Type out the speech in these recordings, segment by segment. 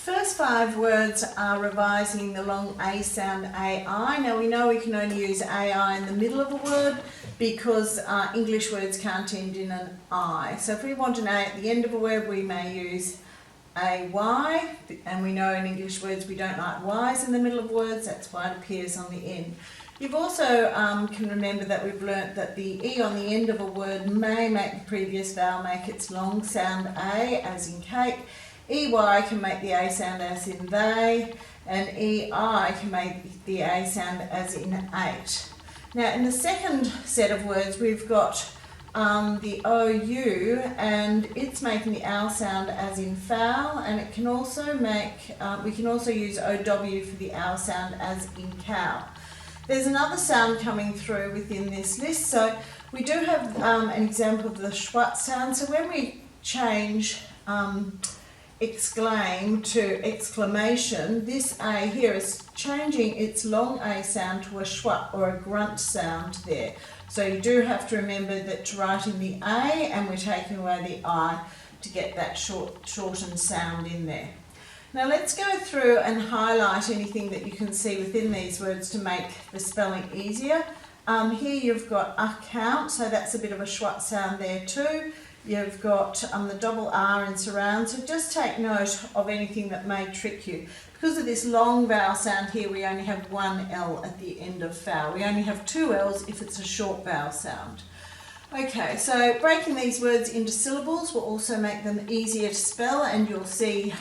First 5 words are revising the long A sound AI. Now we know we can only use AI in the middle of a word because English words can't end in an I. So if we want an A at the end of a word, we may use AY, and we know in English words we don't like Y's in the middle of words, that's why it appears on the end. You've also can remember that we've learnt that the E on the end of a word may make the previous vowel make its long sound A, as in cake. EY can make the A sound as in they, and EI can make the A sound as in ate. Now in the second set of words we've got the OU, and it's making the owl sound as in fowl, and it can also make, we can also use OW for the owl sound as in cow. There's another sound coming through within this list, so we do have an example of the schwat sound. So when we change exclaim to exclamation, this A here is changing its long A sound to a schwat or a grunt sound there. So you do have to remember that to write in the A, and we're taking away the I to get that shortened sound in there. Now let's go through and highlight anything that you can see within these words to make the spelling easier. Here you've got account, so that's a bit of a schwat sound there too. You've got the double R in surround, so just take note of anything that may trick you. Because of this long vowel sound here, we only have one L at the end of fowl. We only have 2 L's if it's a short vowel sound. Okay, so breaking these words into syllables will also make them easier to spell, and you'll see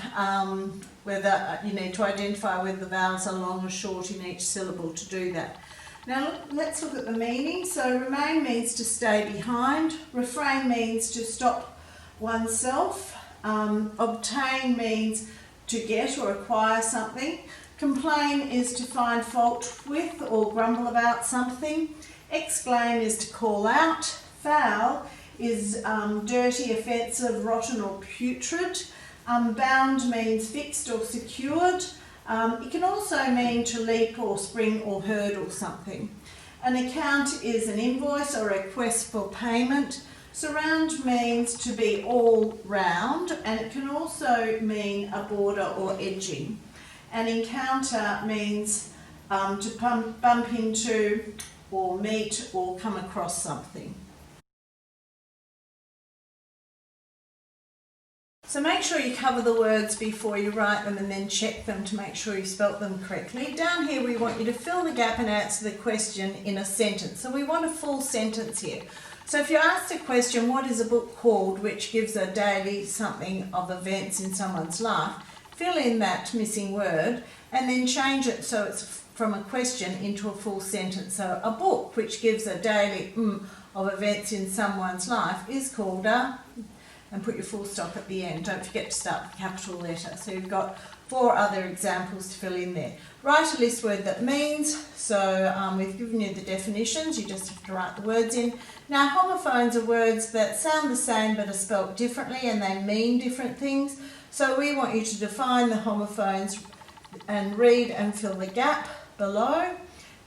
whether you need to identify whether the vowels are long or short in each syllable to do that. Now let's look at the meaning. So remain means to stay behind. Refrain means to stop oneself. Obtain means to get or acquire something. Complain is to find fault with or grumble about something. Exclaim is to call out. Foul is dirty, offensive, rotten or putrid. Bound means fixed or secured. It can also mean to leap or spring or hurdle something. An account is an invoice or a request for payment. Surround means to be all round, and it can also mean a border or edging. An encounter means to bump into or meet or come across something. So make sure you cover the words before you write them, and then check them to make sure you spelt them correctly. Down here we want you to fill the gap and answer the question in a sentence. So we want a full sentence here. So if you're asked a question, what is a book called, which gives a daily something of events in someone's life, fill in that missing word and then change it so it's from a question into a full sentence. So a book which gives a daily of events in someone's life is called a, and put your full stop at the end. Don't forget to start with a capital letter. So you've got 4 other examples to fill in there. Write a list word that means. So we've given you the definitions, you just have to write the words in. Now homophones are words that sound the same but are spelt differently, and they mean different things. So we want you to define the homophones and read and fill the gap below.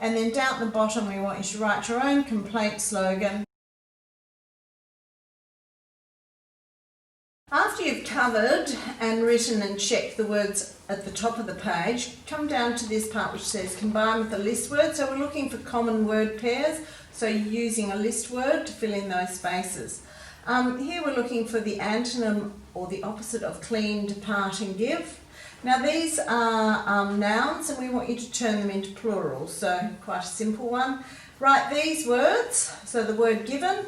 And then down at the bottom we want you to write your own complaint slogan. After you've covered and written and checked the words at the top of the page, come down to this part which says combine with a list word. So we're looking for common word pairs, so you're using a list word to fill in those spaces. Here we're looking for the antonym or the opposite of clean, depart and give. Now these are nouns, and we want you to turn them into plurals, so quite a simple one. Write these words, so the word given,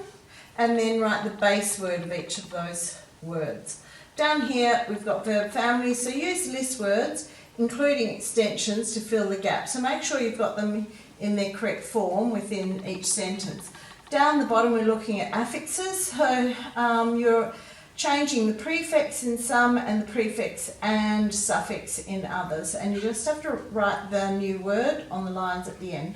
and then write the base word of each of those words. Down here we've got verb families, so use list words including extensions to fill the gap. So make sure you've got them in their correct form within each sentence. Down the bottom we're looking at affixes, so you're changing the prefix in some and the prefix and suffix in others, and you just have to write the new word on the lines at the end.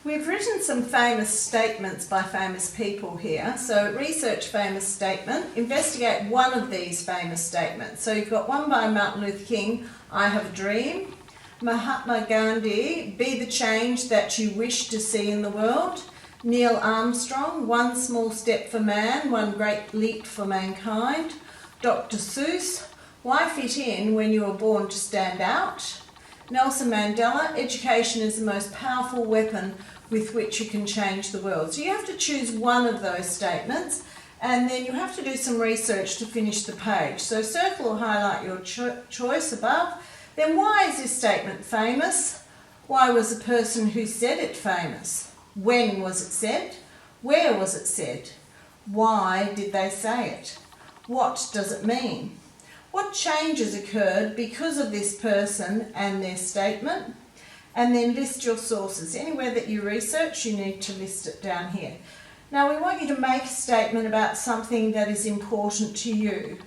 We've written some famous statements by famous people here. So research famous statement, investigate one of these famous statements. So you've got one by Martin Luther King, I have a dream. Mahatma Gandhi, be the change that you wish to see in the world. Neil Armstrong, one small step for man, one great leap for mankind. Dr. Seuss, why fit in when you were born to stand out? Nelson Mandela, education is the most powerful weapon with which you can change the world. So you have to choose one of those statements, and then you have to do some research to finish the page. So circle or highlight your choice above. Then why is this statement famous? Why was the person who said it famous? When was it said? Where was it said? Why did they say it? What does it mean? What changes occurred because of this person and their statement? And then list your sources. Anywhere that you research, you need to list it down here. Now we want you to make a statement about something that is important to you.